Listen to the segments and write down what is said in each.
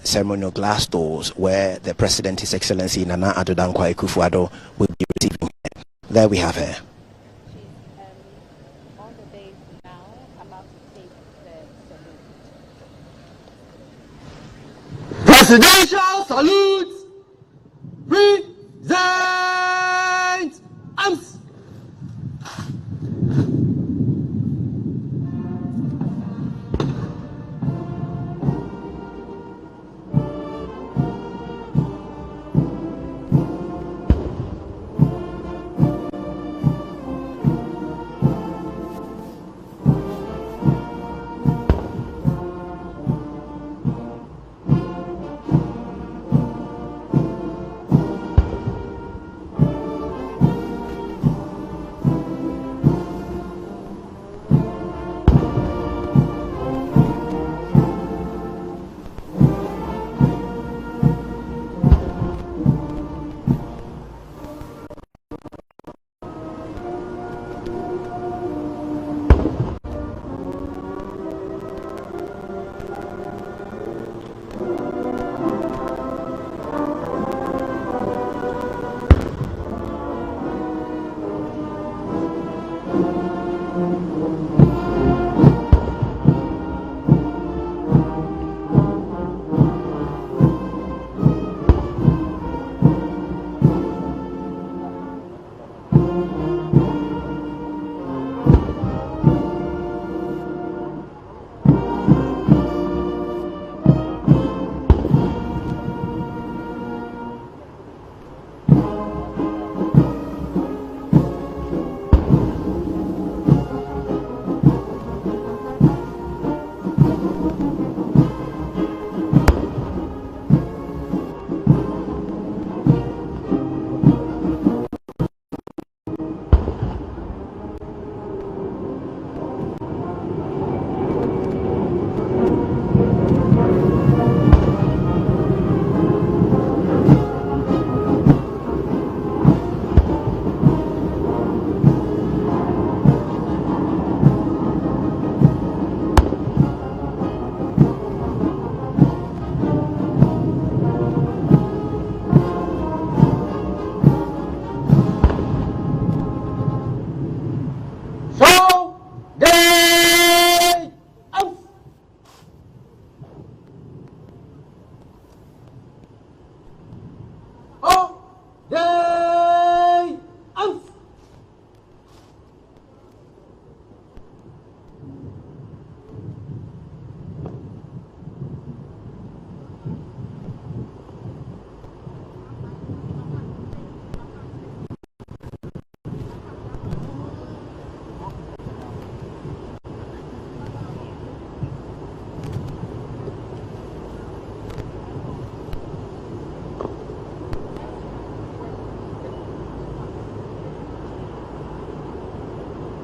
ceremonial glass doors where the President, His Excellency Nana Addo Dankwa Akufo-Addo, will be receiving her. There we have her. She's on the dais now, about to take the salute. Presidential salute! Present arms!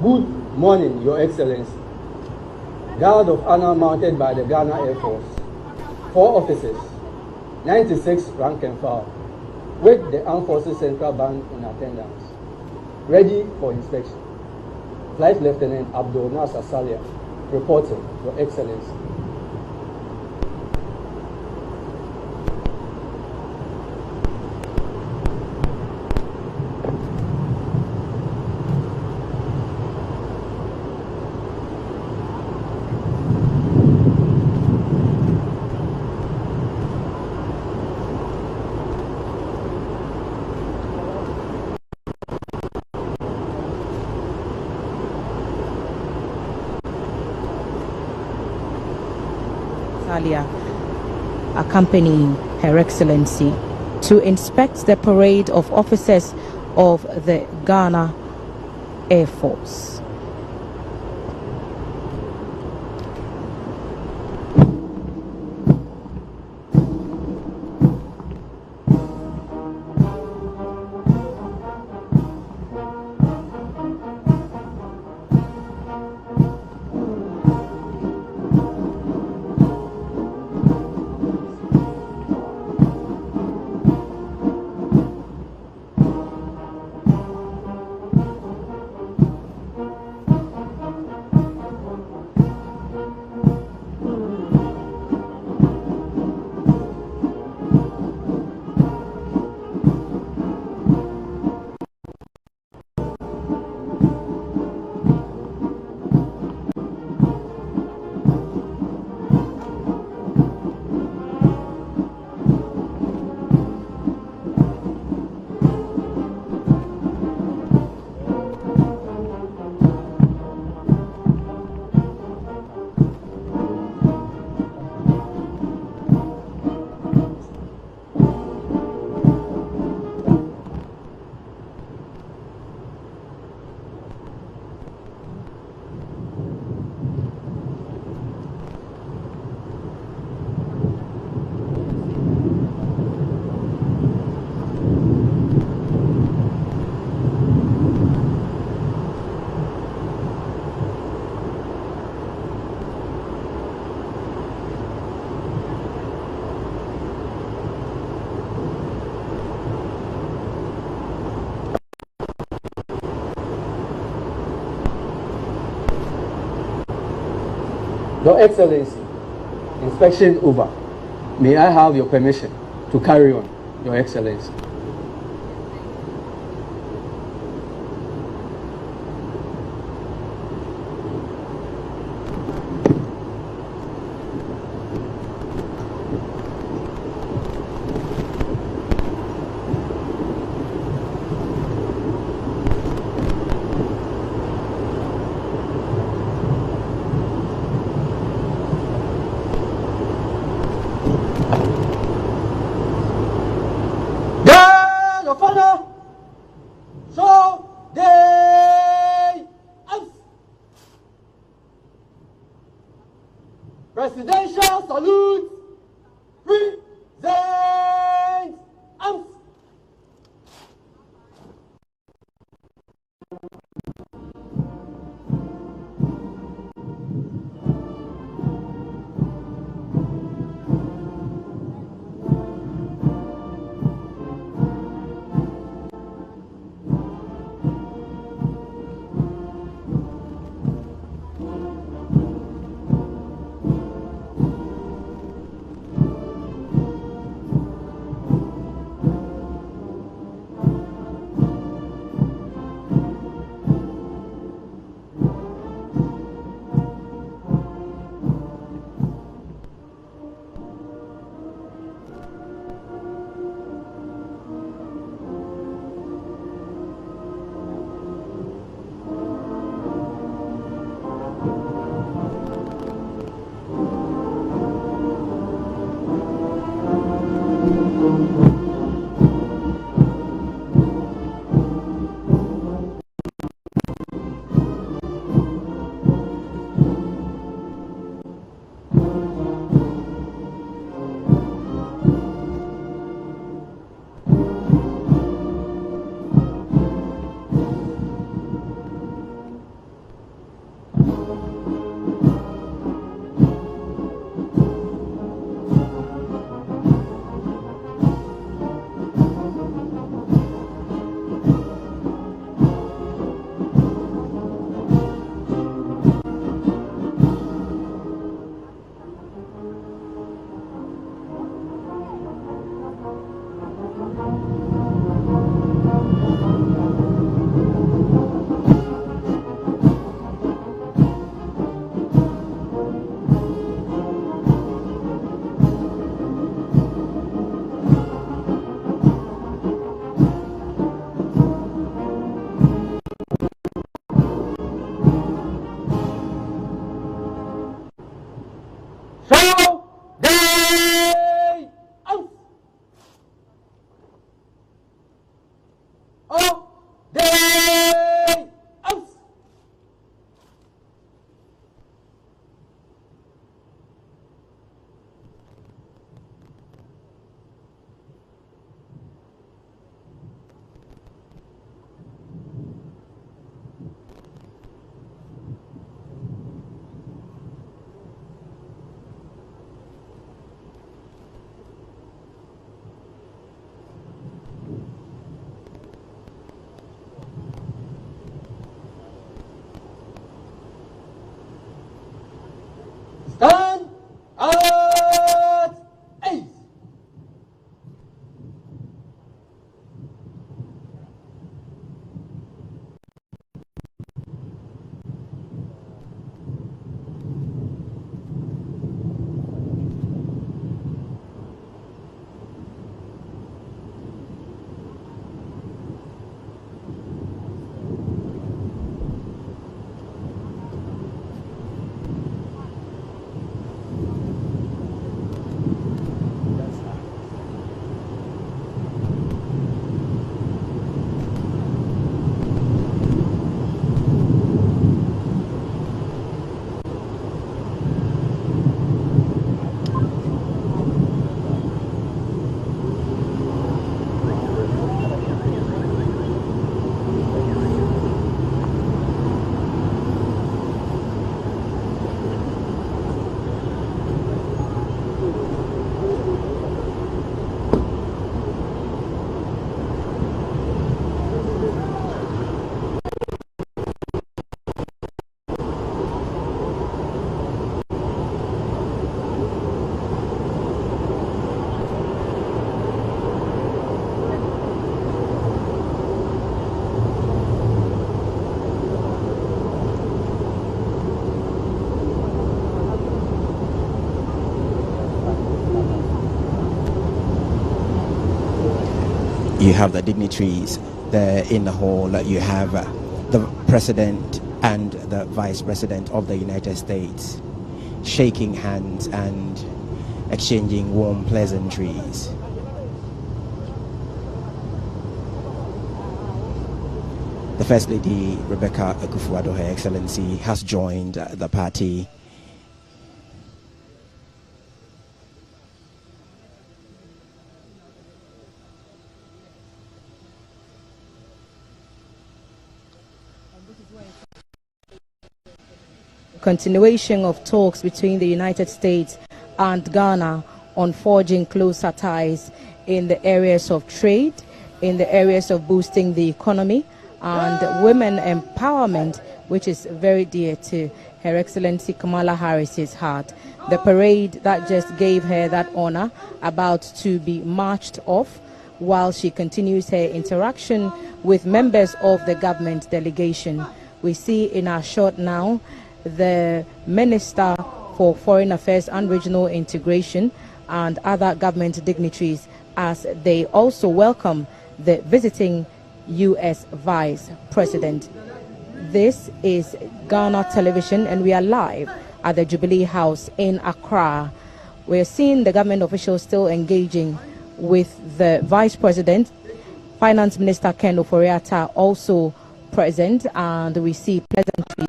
Good morning, Your Excellency. Guard of honor mounted by the Ghana Air Force. 4 officers, 96 rank and file, with the Armed Forces Central Bank in attendance. Ready for inspection. Flight Lieutenant Abdul Nasser Salia, reporting, Your Excellency. Accompanying Her Excellency to inspect the parade of officers of the Ghana Air Force. Your Excellency, inspection over. May I have your permission to carry on, Your Excellency? you have the dignitaries there in the hall. You have the president and the vice president of the United States shaking hands and exchanging warm pleasantries. The First Lady, Rebecca Akufo-Addo, Her Excellency, has joined the party. Continuation of talks between the United States and Ghana on forging closer ties in the areas of trade, in the areas of boosting the economy, and women empowerment, which is very dear to Her Excellency Kamala Harris's heart. The parade that just gave her that honor, about to be marched off, while she continues her interaction with members of the government delegation. We see in our shot now the Minister for Foreign Affairs and Regional Integration and other government dignitaries as they also welcome the visiting U.S. Vice President. This is Ghana Television, and we are live at the Jubilee House in Accra. We're seeing the government officials still engaging with the Vice President, Finance Minister Ken Ofori-Atta also present, and we see pleasantries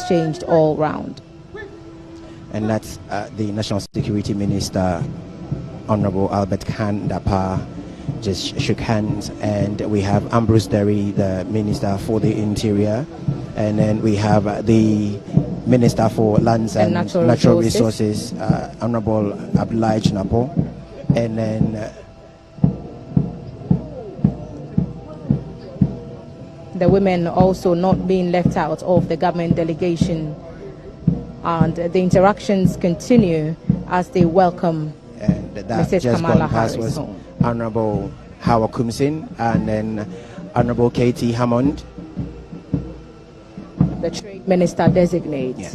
exchanged all round. And that's the National Security Minister, Honorable Albert Khan Dapa, just shook hands, and we have Ambrose Derry, the Minister for the Interior, and then we have the Minister for Lands and Natural Resources, Honorable Abdullahi Napo, and then the women also not being left out of the government delegation, and the interactions continue as they welcome Mrs. Kamala Harris home. Honorable Howard Kumsin and then Honorable Katie Hammond, the Trade Minister designate. Yeah.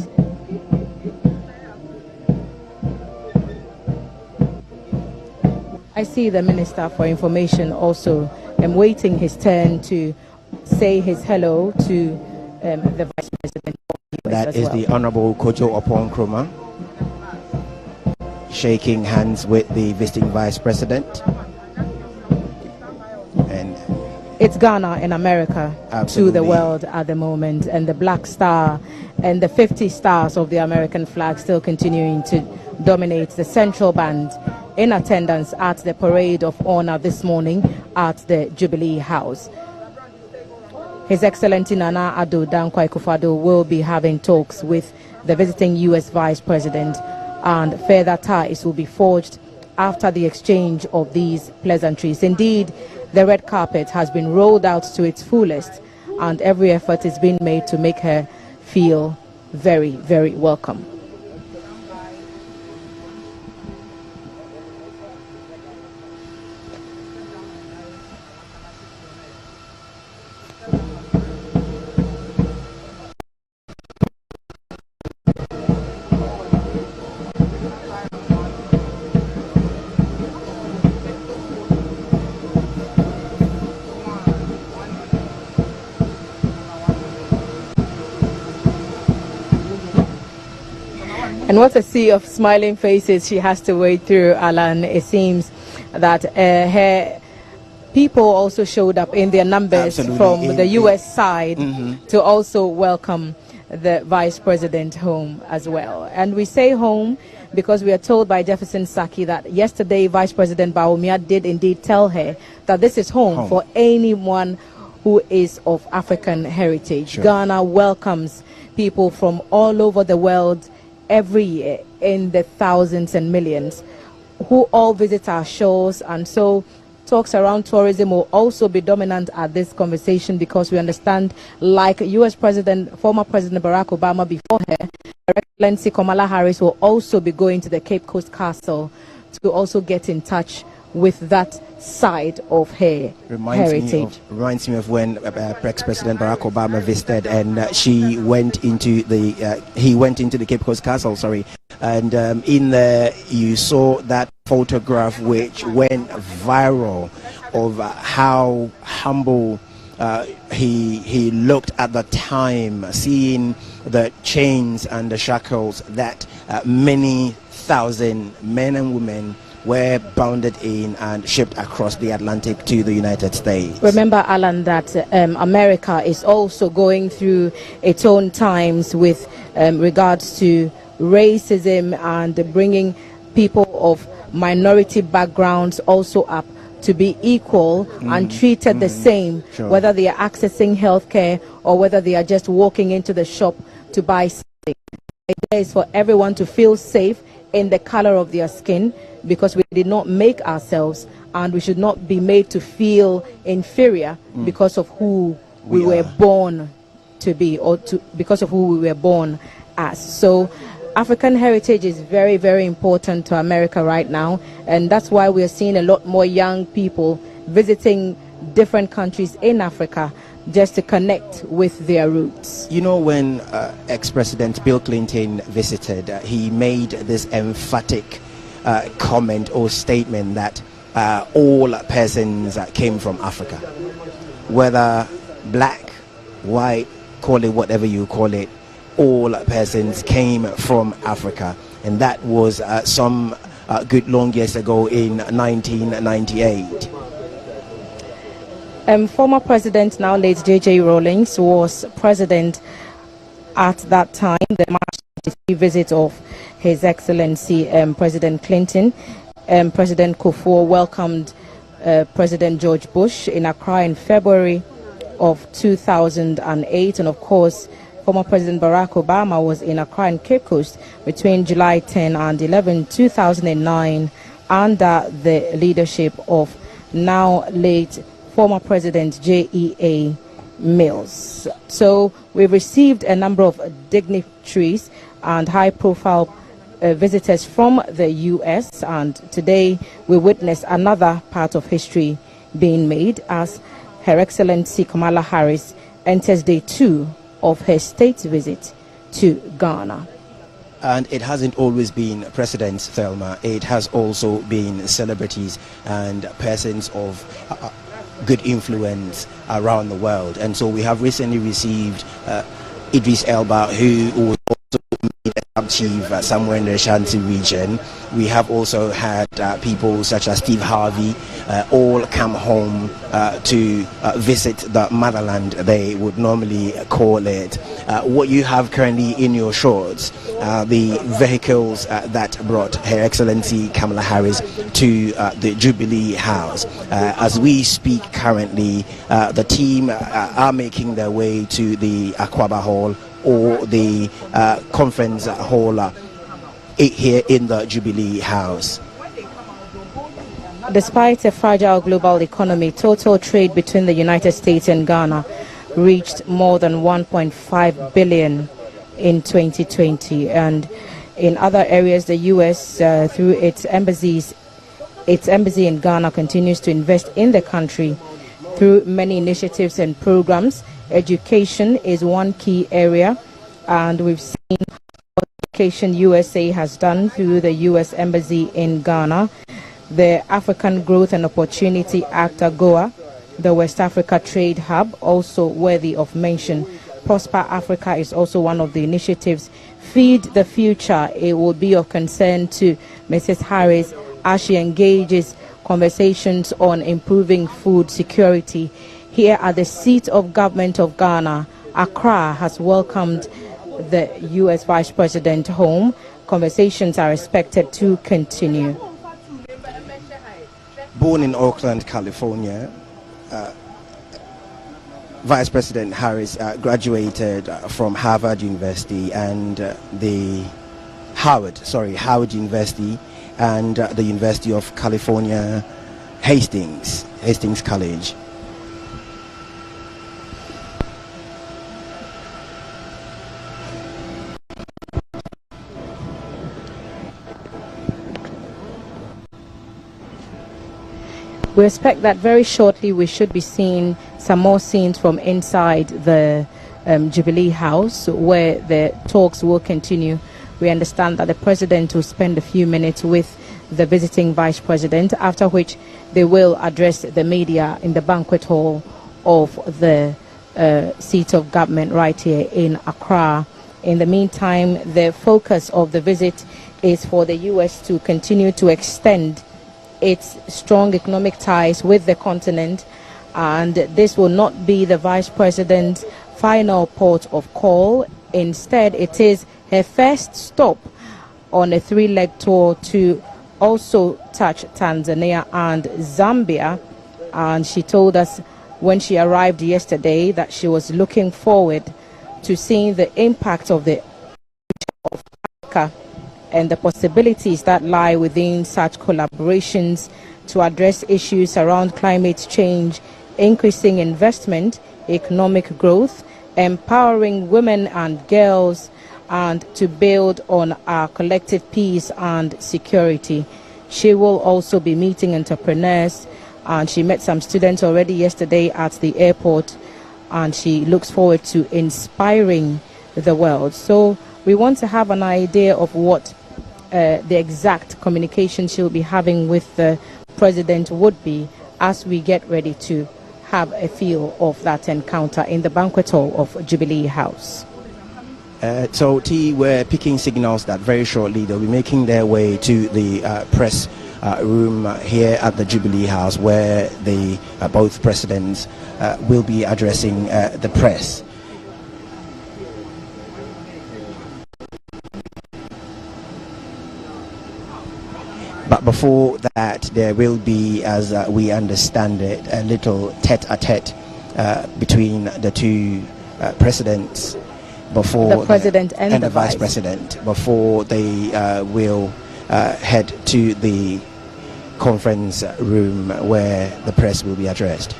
I see the Minister for Information also waiting his turn to say his hello to the Vice President of the US. That is the Honorable Kojo Opon Kroma, shaking hands with the visiting Vice President. And it's Ghana and America absolutely to the world at the moment, and the Black Star and the 50 stars of the American flag still continuing to dominate the central band in attendance at the parade of honor this morning at the Jubilee House. His Excellency Nana Addo Dankwa Akufo-Addo will be having talks with the visiting U.S. Vice President, and further ties will be forged after the exchange of these pleasantries. Indeed, the red carpet has been rolled out to its fullest, and every effort is being made to make her feel very, very welcome. And what a sea of smiling faces she has to wade through, Alan. It seems that her people also showed up in their numbers from the U.S. side to also welcome the Vice President home as well. And we say home because we are told by Jefferson Saki that yesterday Vice President Bawumia did indeed tell her that this is home for anyone who is of African heritage. Sure. Ghana welcomes people from all over the world every year in the thousands and millions who all visit our shores, and so talks around tourism will also be dominant at this conversation, because we understand, like U.S. President, former President Barack Obama before her, Her Excellency Kamala Harris will also be going to the Cape Coast Castle to also get in touch with that side of her heritage. Reminds me of when ex-President Barack Obama visited, and he went into the Cape Coast Castle, And in there, you saw that photograph which went viral of how humble he looked at the time, seeing the chains and the shackles that many thousand men and women were bounded in and shipped across the Atlantic to the United States. Remember, Alan, that America is also going through its own times with regards to racism and bringing people of minority backgrounds also up to be equal and treated the same, sure. whether they are accessing healthcare or whether they are just walking into the shop to buy something. The idea is for everyone to feel safe in the color of their skin, because we did not make ourselves, and we should not be made to feel inferior because of who we were born to be, or because of who we were born as. So African heritage is very, very important to America right now, and that's why we are seeing a lot more young people visiting different countries in Africa just to connect with their roots. You know, when ex-President Bill Clinton visited, he made this emphatic comment or statement that all persons came from Africa, whether black, white, call it whatever you call it, all persons came from Africa. And that was some good long years ago in 1998. Former President, now late J.J. Rawlings, was president at that time, the March 23 visit of His Excellency President Clinton. President Kufuor welcomed President George Bush in Accra in February of 2008, and of course former President Barack Obama was in Accra and Cape Coast between July 10 and 11, 2009, under the leadership of now late former President J.E.A. Mills. So we've received a number of dignitaries and high-profile visitors from the U.S., and today we witness another part of history being made as Her Excellency Kamala Harris enters day 2 of her state visit to Ghana. And it hasn't always been presidents, Thelma. It has also been celebrities and persons of good influence around the world. And so we have recently received Idris Elba, who was also made a chief somewhere in the Ashanti region. We have also had people such as Steve Harvey all come home to visit the motherland, they would normally call it. What you have currently in your shorts, the vehicles that brought Her Excellency Kamala Harris to the Jubilee House. As we speak currently, the team are making their way to the Akwaba Hall, or the conference hall here in the Jubilee House. Despite a fragile global economy, total trade between the United States and Ghana reached more than 1.5 billion in 2020. And in other areas, the U.S., through its embassy in Ghana, continues to invest in the country through many initiatives and programs. Education is one key area, and we've seen what Education USA has done through the U.S. Embassy in Ghana. The African Growth and Opportunity Act, AGOA, the West Africa Trade Hub, also worthy of mention. Prosper Africa is also one of the initiatives. Feed the Future, it will be of concern to Mrs. Harris as she engages conversations on improving food security. Here at the seat of government of Ghana, Accra has welcomed the U.S. Vice President home. Conversations are expected to continue. Born in Oakland, California, Vice President Harris graduated from Harvard University and Howard University and the University of California, Hastings College. We expect that very shortly we should be seeing some more scenes from inside the Jubilee House, where the talks will continue We understand that the president will spend a few minutes with the visiting vice president, after which they will address the media in the banquet hall of the seat of government right here in Accra. In the meantime, the focus of the visit is for the U.S. to continue to extend its strong economic ties with the continent, and this will not be the vice president's final port of call. Instead, it is her first stop on a three-leg tour to also touch Tanzania and Zambia. And she told us when she arrived yesterday that she was looking forward to seeing the impact of the of Africa and the possibilities that lie within such collaborations to address issues around climate change, increasing investment, economic growth, empowering women and girls, and to build on our collective peace and security. She will also be meeting entrepreneurs, and she met some students already yesterday at the airport, and she looks forward to inspiring the world. So we want to have an idea of what the exact communication she'll be having with the president would be as we get ready to have a feel of that encounter in the banquet hall of Jubilee House. So we're picking signals that very shortly they'll be making their way to the press room here at the Jubilee House, where the both presidents will be addressing the press. But before that, there will be, as we understand it, a little tete-a-tete between the two presidents, before the president and the vice president, before they will head to the conference room where the press will be addressed.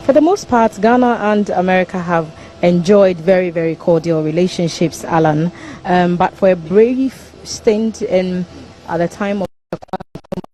For the most part, Ghana and America have enjoyed very, very cordial relationships, Alan. But for a brief stint at the time of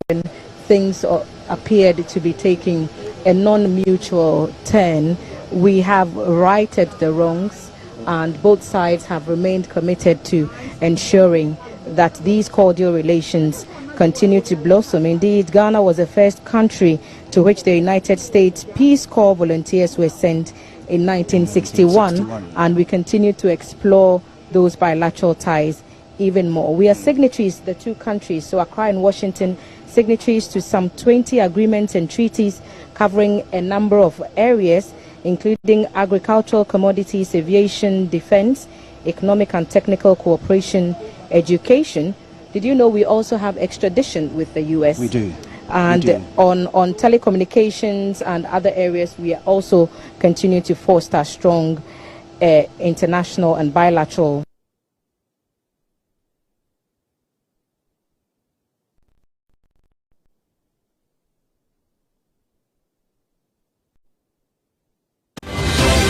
when things appeared to be taking a non-mutual turn, we have righted the wrongs, and both sides have remained committed to ensuring that these cordial relations continue to blossom. Indeed, Ghana was the first country to which the United States Peace Corps volunteers were sent in 1961, and we continue to explore those bilateral ties even more. We are signatories, the two countries, so Accra and Washington, signatories to some 20 agreements and treaties covering a number of areas, including agricultural commodities, aviation, defense, economic and technical cooperation, education. Did you know we also have extradition with the U.S.? We do. And on telecommunications and other areas, we are also continue to foster strong international and bilateral